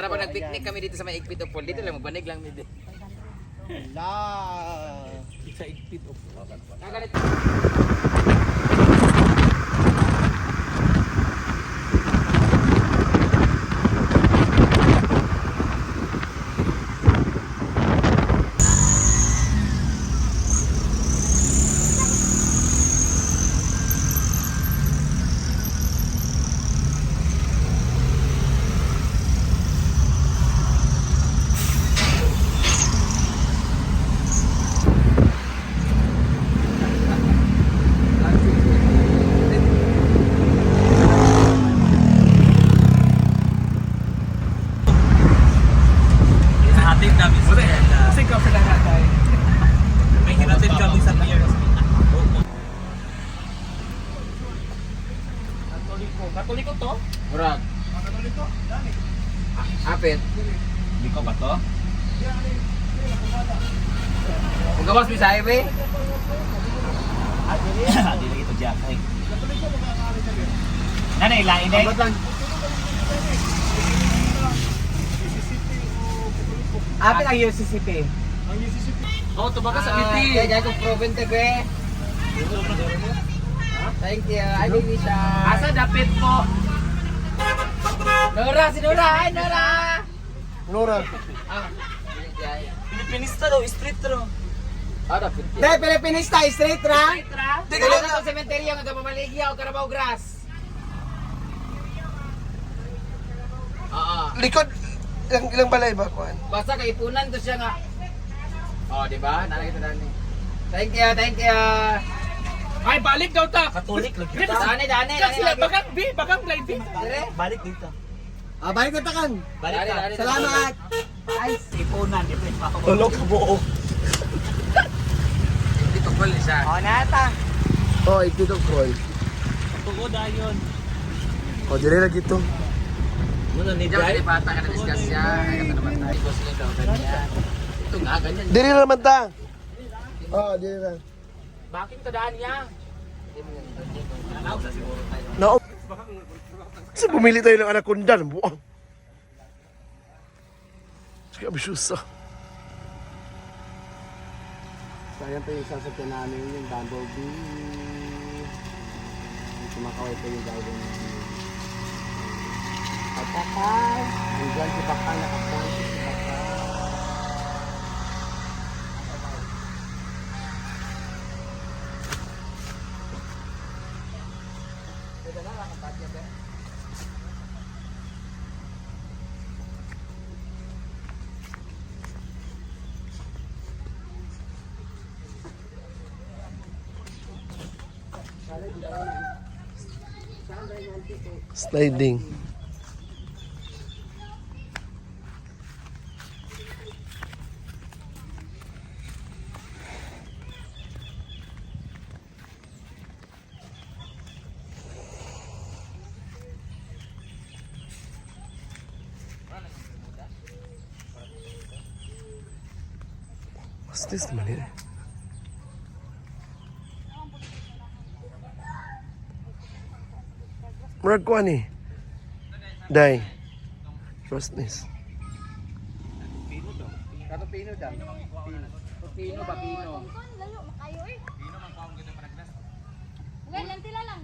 Para pag nag-picnic kami dito sa may Igpit of Pool, dito lang magbanig lang dito. La. Sa Igpit of Pool. Nagalit. Hinatid namin sa Canada. Kasi coffee na natin. May hinatid kami sa pier. Katoliko. Katoliko to? Murag. Katoliko? Dami. Apit. Hindi ko ba to? Kung gawas mo sa highway. Hindi lagi ito Jack. Nanay, lain eh. Abot lang. Apit ang UCCP. Ang UCCP. Oh, tumaga sa Ah, biti. kaya ko provente be. Thank you. Ay, baby siya. Asa dapit mo? Nora, si Nora. Ay, Nora. Nora. Ah, Pilipinista daw, street daw. dapit. De, Pilipinista, straight ra? Tingnan lang sa sementeryo nga Pamaligya o Carabao Grass. Oo. Likod, ilang balay ba, Kuan? Basta kay ipunan to siya nga. Oh, di ba? Nalagay ito dani. Thank you, thank you. Ay, balik daw ta. Katolik lagi. Dani, dani, Kasi dani. bagang B, bagang blind B. Dire. Balik dito. Ah, balik na takan. Balik Dani, ka. dani, Salamat. Ay, Ipunan, di pa ako. Tulog ka buo. dito pala siya. Oh, nata. Oh, ipito call. Tugod ayon. Oh, dire lagi to. Muna ni Hindi ako Jai. nilipata ka na-discuss siya. Ay, ito naman tayo. Ito sila daw, ganyan. Ito nga, ganyan. Dire na naman ta. Oh, dire na. Baking tadaan niya. Nanaw sa siguro tayo. No. Kasi bumili tayo ng anaconda. Buang. Sige, abisusa. Sayang pa yung sasakyan namin yung Bumblebee. Kumakaway pa yung driving namin. Pagkakay! Nandiyan si Bakal, nakapransis si Bakal. Sliding. What's this naman eh? Murag ko ani. Day. Trustness. Kato pino daw. Pino ba pino? Layo makayo eh. Ugan lang tila lang.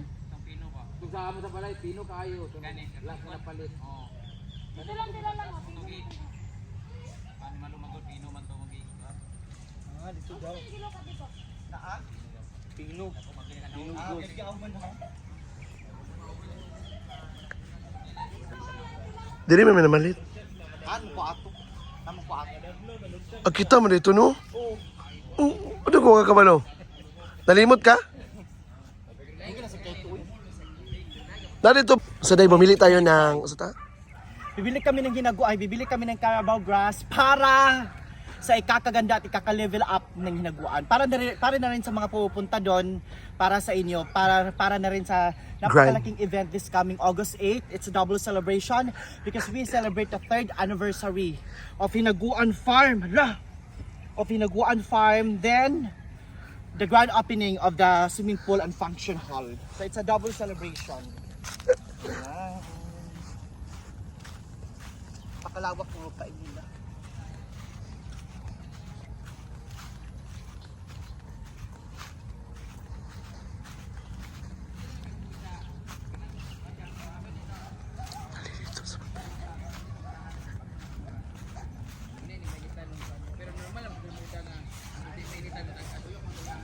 Kung sa amo sa balay, pino kayo. Last na palit. Dito lang tila lang. Kilo ka dito. Diri may minamalit. Ano po ato? Tama po ato. Ah, kita mo dito, no? Oo. Ano ko ka kabalo? Nalimot ka? Dito, sa day, bumili tayo ng, sa ta? Bibili kami ng hinaguan, bibili kami ng Carabao Grass para sa ikakaganda at ikaka-level up ng hinaguan. Para na rin sa mga pupunta doon, para sa inyo, para na rin sa napakalaking event this coming August 8. It's a double celebration because we celebrate the 3rd anniversary of Hinaguan Farm. Of Hinaguan Farm, then the grand opening of the swimming pool and function hall. So it's a double celebration. kalawak ng lupain nila. Pero normal lang Bermuda nga. Hindi pilitan na nag-aduyo ko lang.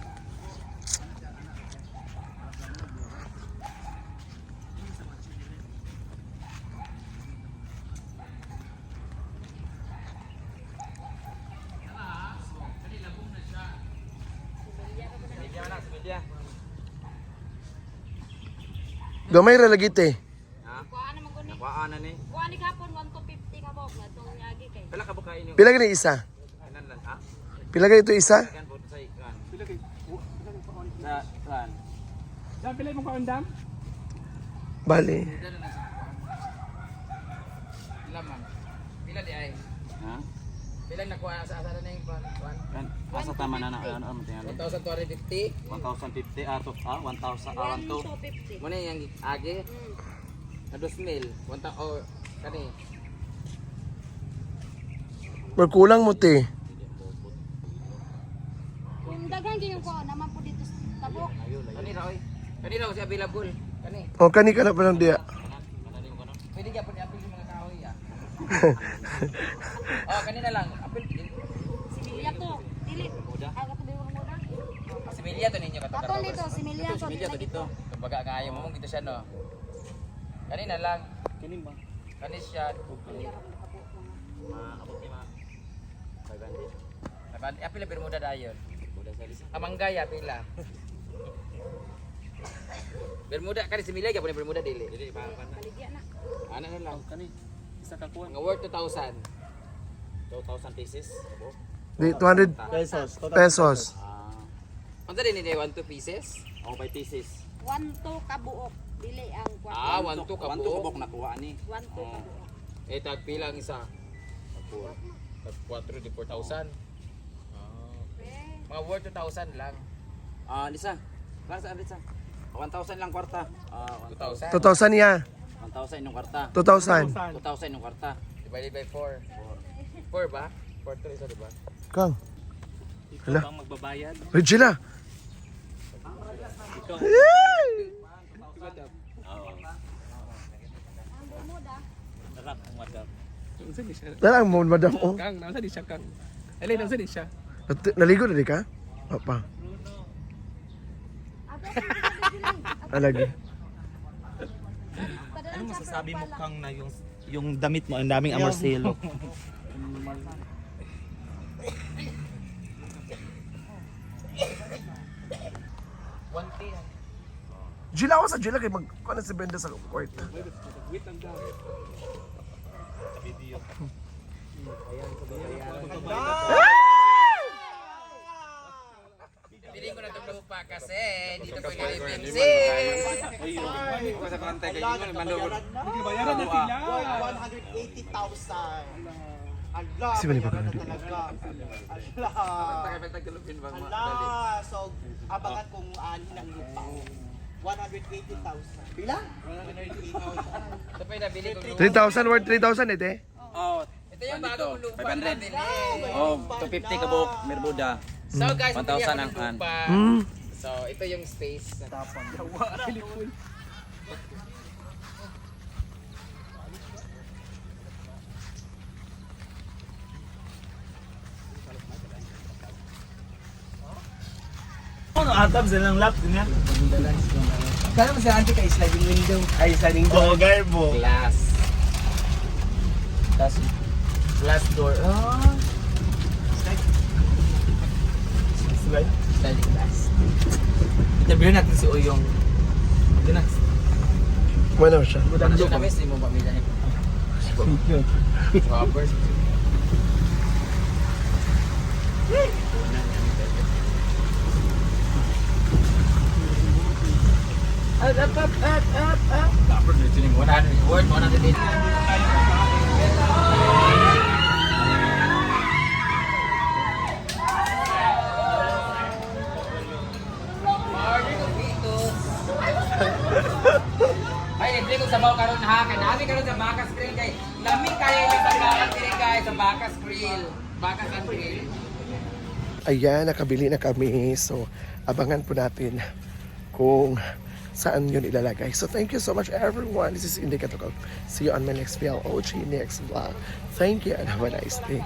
Gamay ra lagi te. Kuhaan naman ko ni. Kuhaan na ni. Kuhaan ni kapon 1 to 50 ka po. Natong nyagi kay. Pila ka bukain yung Pila gani isa? kanan lang ha? Pila gani ito isa? Kan po sa ikan. Pila kay Sa kan. Dam pila mo kaundam? Bali. Lamang. Pila di ay. Ha? Pila nakuha sa asara na yung kuan. Kan asa tama na ano tingnan. 1,250. 1,050 out of 1,000 1 to. to 50. Muna yung agi. Na 2,000. 1,000 oh kani. Magkulang mo te. Kung daghan gyud yung kuhaan naman po dito sa tabok. Kani ra oy. Kani ra si available. Kani. O kani ka na pa lang diya. Pwede gyapon i-apil yung mga kahoy ah. Oh, kani na lang. Apil. Similya to. Dili. Aga to biwang muna. Similya to ninyo kato. Ato nito similya to. Similya to dito. Kumbaga nga ayaw mo dito siya no. Kani na lang. Kini ba? Kani siya. Maabot ni ma. 500. Naban apil Bermuda dayon. Muda sa lisa. Amanggaya pila. Bermuda kani similya gyapon Bermuda dili. Dili pa pa na. Baligya na. Ano na lang. Kani isa ka kuan. Nga worth 2,000. 2,000 pieces. Di 200 Pesos. pesos. Unsa din ni 1 2 pieces? Ako 5 pieces. 1 to kabuok. Dili ang kuhaan. Ah, 1 2 Wanto kabuok. kabok nakuha ni. 1 to kabuok. Eh tag pila ang isa? Tag 4 di 4,000. Mga worth 2,000 lang. Ah, lisa. Para sa lisa. 1,000 lang kwarta. 2,000 2,000 niya. 1,000 yung kwarta. 2,000. 2,000 yung kwarta. divided by 4. 4 ba? 4 to isa diba? Kang. Ikaw Hala. bang magbabayad? Regina. Ikaw. Oo. Ang Bermuda. Sarap ang madam. Unsa di siya? Dalang mo madam oh. Kang, nasa di siya kang. Alay, nasa di siya? Naligo na di ka? Apa? Alagi. Ano Masasabi mo kang na yung damit mo, ang daming amarcelo. Jila ako sa Jila kay magkuha na si Benda sa court. Wait lang daw. Pili ko na itong lupa kasi dito ko ililipinsin. Ko sa kantay kay mo mandogo. Bayaran na sila. 180,000. Ala, Kasi ba ni Papa bayaran na Nando? talaga. Ala. Tagkalupin ba mo? Ala, so abangan kung ng lupa. 180,000. Pila? Ito pa yung nabili kong lupa. 3,000 worth 3,000 ite. Oh, Ito yung bagong lupa 500. na nabili. oh, 250 ka buok, Merbuda. So guys, 1,000 nabili ako ang ng lupa. Hmm. So ito yung space. Ano atab sa lang lap niya? Kaya mo si Auntie kay sliding window. Ay, sliding door. Oh, garbo. Glass. Tas Glass door. slide. Sliding glass. Interviewin natin si Uyong. Dito na. Wala siya. Ano siya kami? Sino ba pamilya niya? Robbers. Robber na sining 100 word 180. Ay, hindi ko sabaw karon ha kay nami karon sa Macas Grill kay lamig kaya yung pagkain sa Bakas Grill. Bakas and Grill. Ayan, nakabili na kami. So, abangan po natin kung saan yun ilalagay. So, thank you so much everyone. This is Inday Katokog. See you on my next VLOG next vlog. Thank you and have a nice day.